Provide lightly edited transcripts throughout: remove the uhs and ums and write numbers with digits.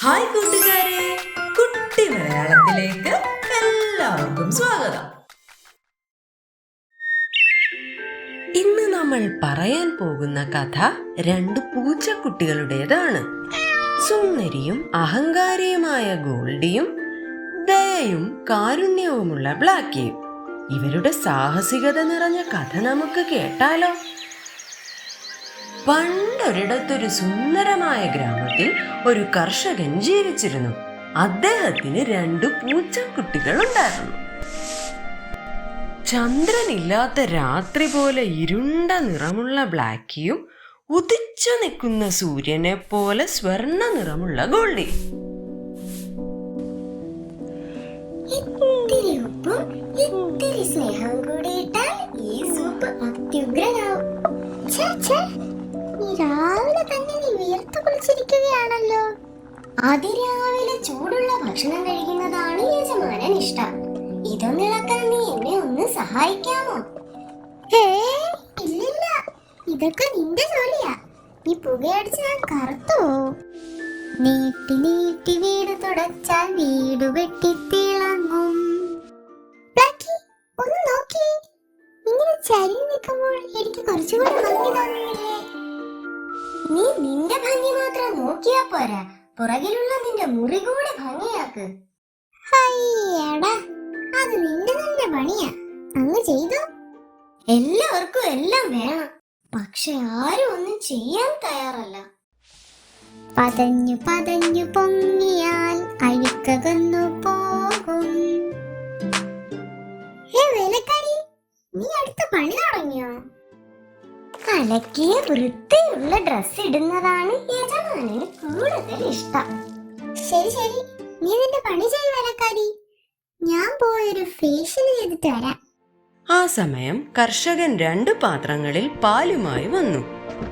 Hi കൂട്ടുകാരെ, കുട്ടി മലയാളത്തിലേക്ക് എല്ലാവർക്കും സ്വാഗതം. ഇന്ന് നമ്മൾ പറയാൻ പോകുന്ന കഥ രണ്ട് പൂച്ചക്കുട്ടികളുടേതാണ്. സുന്ദരിയും അഹങ്കാരിയുമായ ഗോൾഡിയും ദയയും കാരുണ്യവുമുള്ള ബ്ലാക്കിയും. ഇവരുടെ സാഹസികത നിറഞ്ഞ കഥ നമുക്ക് കേട്ടാലോ? പണ്ടൊരിടത്തൊരു സുന്ദരമായ ഗ്രാമത്തിൽ ഒരു കർഷകൻ ജീവിച്ചിരുന്നു. അദ്ദേഹത്തിന് 2 പൂച്ചക്കുട്ടികൾ ഉണ്ടായിരുന്നു. ചന്ദ്രനില്ലാത്ത രാത്രി പോലെ ഇരുണ്ട നിറമുള്ള ബ്ലാക്കിയും ഉദിച്ചു നിൽക്കുന്ന സൂര്യനെ പോലെ സ്വർണ്ണ നിറമുള്ള ഗോൾഡി. രാവിലെ തന്നെ നീ വിയർത്ത് കുളിച്ചിരിക്കുകയാണല്ലോ. അതിരാവിലെ ചൂടുള്ള ഭക്ഷണം കഴിക്കുന്നതാണ് യജമാനൻ ഇഷ്ടം. ഇതൊന്നിളക്കാൻ നീ എന്നെ ഒന്ന് സഹായിക്കാമോ? ഇല്ലില്ല, ഇതൊക്കെ നിന്റെ ജോലിയാ. നീ പുകയടിച്ച് ഞാൻ കറുത്തു. നീട്ടി നീട്ടി വീട് തുടച്ചാൽ വീട് വെട്ടിത്തിളങ്ങും. ഒന്ന് നോക്കി, ഇങ്ങനെ ചരിഞ്ഞു നിൽക്കുമ്പോൾ എനിക്ക് കുറച്ചുകൂടി ഭംഗി തോന്നുന്നില്ലേ? നീ നിന്റെ ഭംഗി മാത്രം നോക്കിയാ പോരാ, പുറകിലുള്ള നിന്റെ മുറി കൂടെ ഭംഗിയാക്ക്. അത് നിന്റെ തന്നെ പണിയാ, അങ്ങ് ചെയ്തോ. എല്ലാവർക്കും എല്ലാം വേണം, പക്ഷെ ആരും ഒന്നും ചെയ്യാൻ തയ്യാറല്ല. പതഞ്ഞു പതഞ്ഞു പൊങ്ങിയാൽ അഴുക്കകന്നു പോകും. വേലക്കാരി, നീ അടുത്ത പണി തുടങ്ങിയോ? അലക്കിയ വൃത്തിയുള്ള ഡ്രസ് ഇടുന്നതാണ് യജമാനന് കൂടുതൽ ഇഷ്ടം. ശരി ശരി, നീ നിന്റെ പണി ചെയ്യ വേലക്കാരി. ഞാൻ പോയൊരു ഫേഷ്യൽ ചെയ്തിട്ട് വരാം. ആ സമയം കർഷകൻ 2 പാത്രങ്ങളിൽ പാലുമായി വന്നു.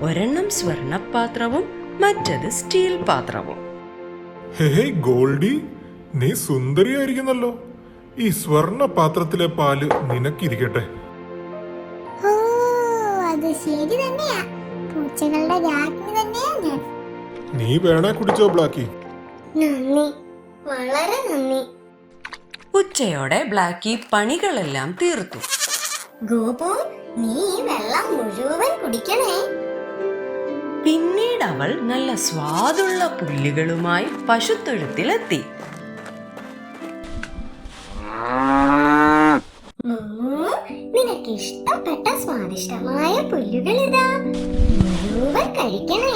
ഒരെണ്ണം സ്വർണപാത്രവും മറ്റത് സ്റ്റീൽ പാത്രവും. ഹേ ഗോൾഡി, നീ സുന്ദരിയായിരിക്കുന്നല്ലോ. ഈ സ്വർണ പാത്രത്തിലെ പാല് നിനക്കിരിക്കട്ടെ. അത് ശരി തന്നെയാ, പൂച്ചകളുടെ രാജ്ഞി തന്നെയാ ഞാൻ. നീ വേണേ കുടിച്ചോ ബ്ലാക്കി. നന്ദി, വളരെ നന്ദി. ഉച്ചയോടെ ബ്ലാക്കി പണികളെല്ലാം തീർത്തു. ഗോപു, നീ വെള്ളം മുഴുവൻ കുടിക്കണേ. പിന്നീട് അവൾ നല്ല സ്വാദുള്ള പുല്ലുകളുമായി പശുത്തൊഴുത്തിലെത്തി. നിനക്ക് ഇഷ്ടപ്പെട്ട സ്വാദിഷ്ടമായ പുല്ലുകൾ ഇതാ, മുഴുവൻ കഴിക്കണേ.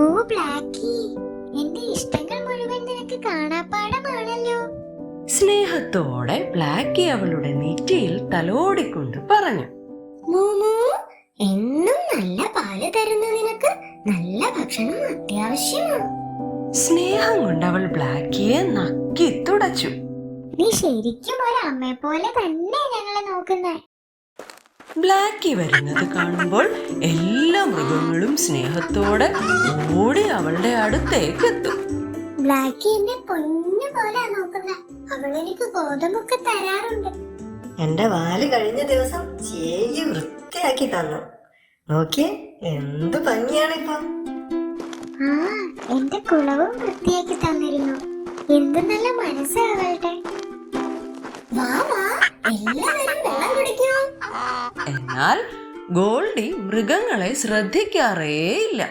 ഓ ബ്ലാക്കി, എന്റെ ഇഷ്ടങ്ങൾ മുഴുവൻ നിനക്ക് കാണാപ്പാടമാണല്ലോ. സ്നേഹത്തോടെ ബ്ലാക്കി അവളുടെ നെറ്റിയിൽ തലോടിക്കൊണ്ട് പറഞ്ഞു, മൂമു, എന്നും നല്ല പാല് തരുന്ന നിനക്ക് നല്ല ഭക്ഷണം അത്യാവശ്യമാണ്. സ്നേഹം കൊണ്ട് അവൾ ബ്ലാക്കിയെ നക്കി തുടച്ചു. നീ ശരിക്കും ഒരു അമ്മയെ പോലെ തന്നെ ഞങ്ങളെ നോക്കുന്നേ. ബ്ലാക്കി വരുന്നത് കാണുമ്പോൾ എല്ലാ മൃഗങ്ങളും സ്നേഹത്തോടെ ഓടി അവളുടെ അടുത്തേക്ക് എത്തും. ബ്ലാക്കി എന്നെ പൊന്നു പോലെ നോക്കുന്നേ. അവളെനിക്ക് ഗോതമ്പൊക്കെ തരാറുണ്ട്. എന്റെ വാല് കഴിഞ്ഞ ദിവസം ചേച്ചി വൃത്തിയാക്കി തന്നു. നോക്കിയേ, എന്ത് ഭംഗിയാണിപ്പോ. എന്റെ കുളവും വൃത്തിയാക്കി തന്നിരുന്നു. എന്ത് നല്ല മനസ്സാ അവളുടെ. എന്നാൽ ഗോൾഡി മൃഗങ്ങളെ ശ്രദ്ധിക്കാറേയില്ല.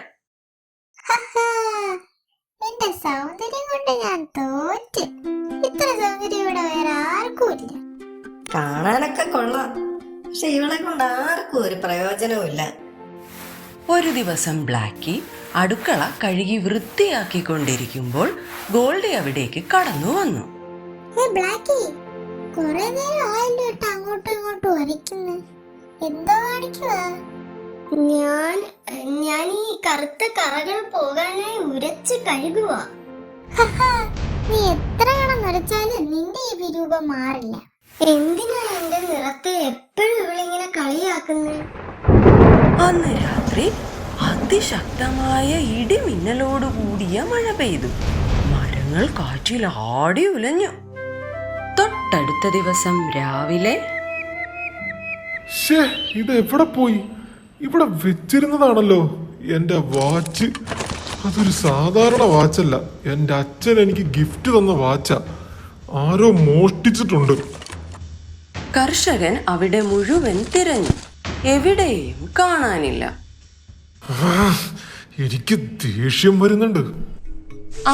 എന്റെ സൗന്ദര്യം കൊണ്ട് ഞാൻ തോറ്റ്. ഇത്ര സൗന്ദര്യം ഇവിടെ വേറെ ആർക്കും ഇല്ല. കാണാനൊക്കെ കൊള്ളാം, പക്ഷെ ഇവളെ കൊണ്ട് ആർക്കും ഒരു പ്രയോജനവുമില്ല. ഒരു ദിവസം ബ്ലാക്കി അടുക്കള കഴുകി വൃത്തിയാക്കിക്കൊണ്ടിരിക്കുമ്പോൾ ഗോൾഡി അവിടേക്ക് കടന്നു വന്നു. ബ്ലാക്കി, കുറെ നേരം ആയല്ലോ ഇട്ട് അങ്ങോട്ടും ഇങ്ങോട്ടും വരയ്ക്കുന്നു. എന്തോ കാണിക്കുക? ഞാൻ ഈ കറുത്ത കറകൾ പോകാനായി ഉരച്ച് കഴുകുക. നീ എത്ര കണം ഉരച്ചാലും നിന്റെ ഈ വിരൂപം മാറില്ല. എന്തിനാ എന്റെ നിറത്തെ എപ്പോഴും ഇവളിങ്ങനെ കളിയാക്കുന്നത്? അന്ന് രാത്രി അതിശക്തമായ ഇടിമിന്നലോടുകൂടിയ മഴ പെയ്തു. മരങ്ങൾ കാറ്റിൽ ആടി ഉലഞ്ഞു. തൊട്ടടുത്ത ദിവസം രാവിലെ, ഇത് എവിടെ പോയി? ഇവിടെ വെച്ചിരുന്നതാണല്ലോ എന്റെ വാച്ച്. അതൊരു സാധാരണ വാച്ചല്ല, എന്റെ അച്ഛൻ എനിക്ക് ഗിഫ്റ്റ് തന്ന വാച്ചാ. ആരോ മോഷ്ടിച്ചിട്ടുണ്ട്. കർഷകൻ അവിടെ മുഴുവൻ തിരഞ്ഞു, എവിടെയും കാണാനില്ല. എനിക്ക് ദേഷ്യം വരുന്നുണ്ട്.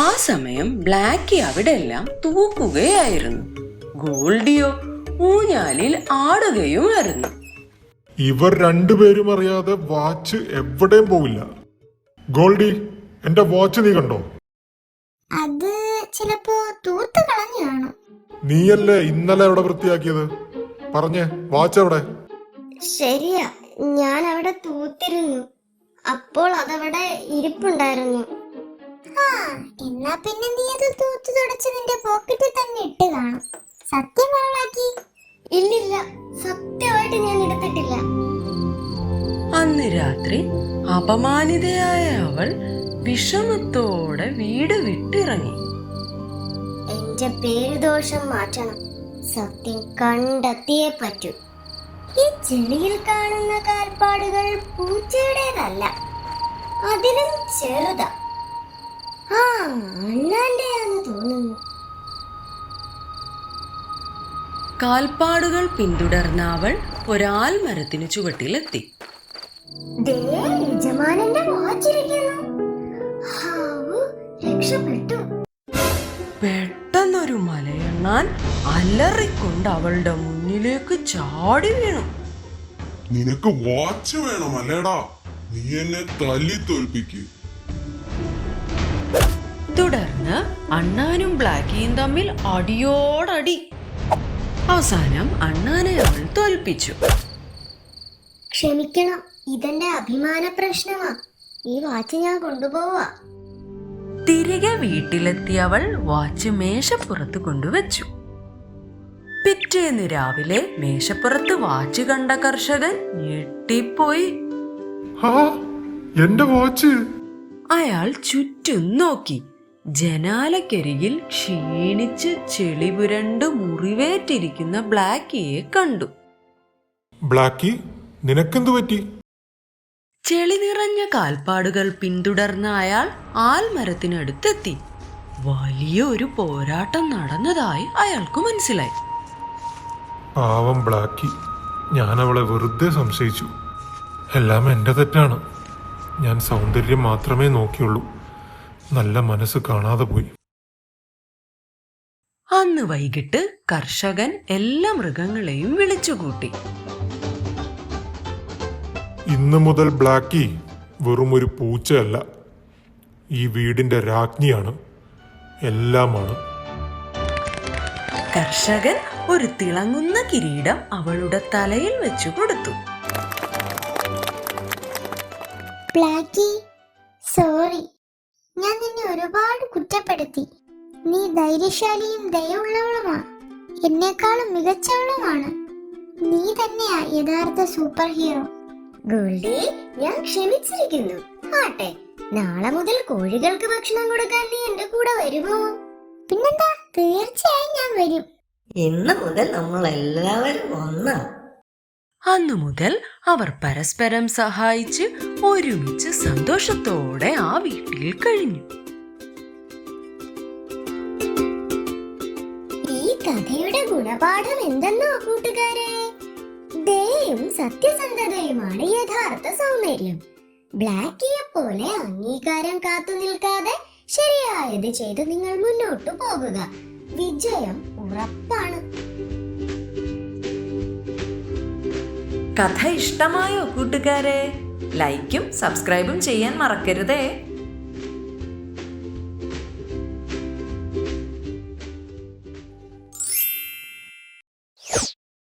ആ സമയം ബ്ലാക്കി അവിടെ എല്ലാം തൂക്കുകയായിരുന്നു. ഗോൾഡിയോ ഊഞ്ഞാലിൽ ആടുകയുമായിരുന്നു. ഇവർ രണ്ടുപേരും അറിയാതെ വാച്ച് എവിടെയും പോവില്ല. ഗോൾഡി, എന്റെ വാച്ച് നീ കണ്ടോ? അത് ചിലപ്പോ തൂത്ത് കളഞ്ഞു കാണും. നീയല്ലേ ഇന്നലെ അവിടെ വൃത്തിയാക്കിയത്? പറഞ്ഞേ, വാച്ച് എവിടെ? ശരിയാ, ഞാൻ അവിടെ തൂത്തിരുന്നു. അപ്പോൾ അതവിടെ ഇരിപ്പുണ്ടായിരുന്നു. ആ, എന്നാ പിന്നെ നീ അത് തൂത്ത് തുടച്ച് നിന്റെ പോക്കറ്റിൽ തന്നെ ഇട്ട് കാണും. സത്യം പറഞ്ഞാക്കി? ഇല്ലില്ല, സത്യമായിട്ട് ഞാൻ എടുത്തിട്ടില്ല. അന്ന് രാത്രി അപമാനിതയായ അവൾ വിഷമത്തോടെ വീട് വിട്ടിറങ്ങി. എന്റെ പേര് ദോഷം മാറ്റണം. സത്യം കണ്ടെത്തിയേ പറ്റൂ. ഈ ചെളിയിൽ കാണുന്ന കാൽപ്പാടുകൾ പൂച്ചയുടേതല്ല, അതിലും ചെറുതാ. ആ, അണ്ണാന്റെയാന്ന് തോന്നുന്നു. കാൽപ്പാടുകൾ പിന്തുടർന്ന അവൾ ഒരാൽമരത്തിന് ചുവട്ടിലെത്തി. ദേ, യജമാനന്റെ വാച്ചിരിക്കുന്നു. ഹാവൂ, രക്ഷപ്പെട്ടു. പെട്ടെന്നൊരു മലയണ്ണാൻ അലറിക്കൊണ്ട് അവളുടെ മുന്നിലേക്ക് ചാടി വീണു. നിനക്ക് വാച്ച് വേണം അല്ലേടാ? നീ എന്നെ തല്ലി തോൽപ്പിക്ക്. തുടർന്ന് അണ്ണാനും ബ്ലാക്കിയും തമ്മിൽ അടിയോടടി. അവസാനം അണ്ണാനെ അവൾ തോൽപ്പിച്ചു. ക്ഷമിക്കണം, ഇതെന്റെ അഭിമാന പ്രശ്നമാ. ഈ വാച്ച് ഞാൻ കൊണ്ടുപോവാ. തിരികെ വീട്ടിലെത്തിയ അവൾ വാച്ച് മേശപ്പുറത്ത് കൊണ്ടുവച്ചു. പിറ്റേന്ന് രാവിലെ മേശപ്പുറത്ത് വാച്ച് കണ്ട കർഷകൻ ഞെട്ടിപ്പോയി. ആ, എന്റെ വാച്ച്! അയാൾ ചുറ്റും നോക്കി. ജനാലക്കരികിൽ ക്ഷീണിച്ച് ചെളിപുരണ്ട് മുറിവേറ്റിരിക്കുന്ന ബ്ലാക്കിയെ കണ്ടു. ബ്ലാക്കി, നിനക്കെന്തു പറ്റി? ചെളി നിറഞ്ഞ കാൽപ്പാടുകൾ പിന്തുടർന്ന അയാൾ ആൽമരത്തിനടുത്തെത്തി. വലിയ ഒരു പോരാട്ടം നടന്നതായി അയാൾക്ക് മനസ്സിലായി. പാവം ബ്ലാക്കി, ഞാൻ അവളെ വെറുതെ സംശയിച്ചു. എല്ലാം എന്റെ തെറ്റാണ്. ഞാൻ സൗന്ദര്യം മാത്രമേ നോക്കിയുള്ളൂ. നല്ല മനസ്സ് കാണാതെ പോയി. അന്ന് വൈകിട്ട് കർഷകൻ എല്ലാ മൃഗങ്ങളെയും വിളിച്ചുകൂട്ടി. ഇന്നു മുതൽ ബ്ലാക്കി വെറും ഒരു പൂച്ചയല്ല, ഈ വീടിന്റെ രാജ്ഞിയാണ്, എല്ലാമാണ്. കർഷകൻ ഒരു തിളങ്ങുന്ന കിരീടം അവളുടെ തലയിൽ വെച്ചു കൊടുത്തു. ബ്ലാക്കി, സോറി, ഞാൻ നിന്നെ ഒരുപാട് കുറ്റപ്പെടുത്തി. നീ ധൈര്യശാലിയും ദയവുള്ളവളുമാ, എന്നെക്കാളും മികച്ചവളുമാണ്. നീ തന്നെയാ യഥാർത്ഥ സൂപ്പർ ഹീറോ. ഗോൾഡി, ഞാൻ ക്ഷമിച്ചിരിക്കുന്നു. ആട്ടെ, നാളെ മുതൽ കോഴികൾക്ക് ഭക്ഷണം കൊടുക്കാൻ നീ എന്റെ കൂടെ വരുമോ? പിന്നെന്താ, തീർച്ചയായും ഞാൻ വരും. ഇന്ന് മുതൽ നമ്മൾ എല്ലാവരും ഒന്നാ. അന്നു മുതൽ അവർ പരസ്പരം സഹായിച്ച് ഒരുമിച്ച് സന്തോഷത്തോടെ ആ വീട്ടിൽ കഴിഞ്ഞു. ഈ കഥയുടെ ഗുണപാഠം എന്തെന്നോ കൂട്ടുകാരെ? ദയയും സത്യസന്ധതയുമാണ് യഥാർത്ഥ സൗന്ദര്യം. ബ്ലാക്കിയെ പോലെ അംഗീകാരം കാത്തു നിൽക്കാതെ ശരിയായത് ചെയ്ത് നിങ്ങൾ മുന്നോട്ടു പോകുക. വിജയം ഉറപ്പാണ്. കഥ ഇഷ്ടമായോ കൂട്ടുകാരെ? ലൈക്കും സബ്സ്ക്രൈബും ചെയ്യാൻ മറക്കരുതേ.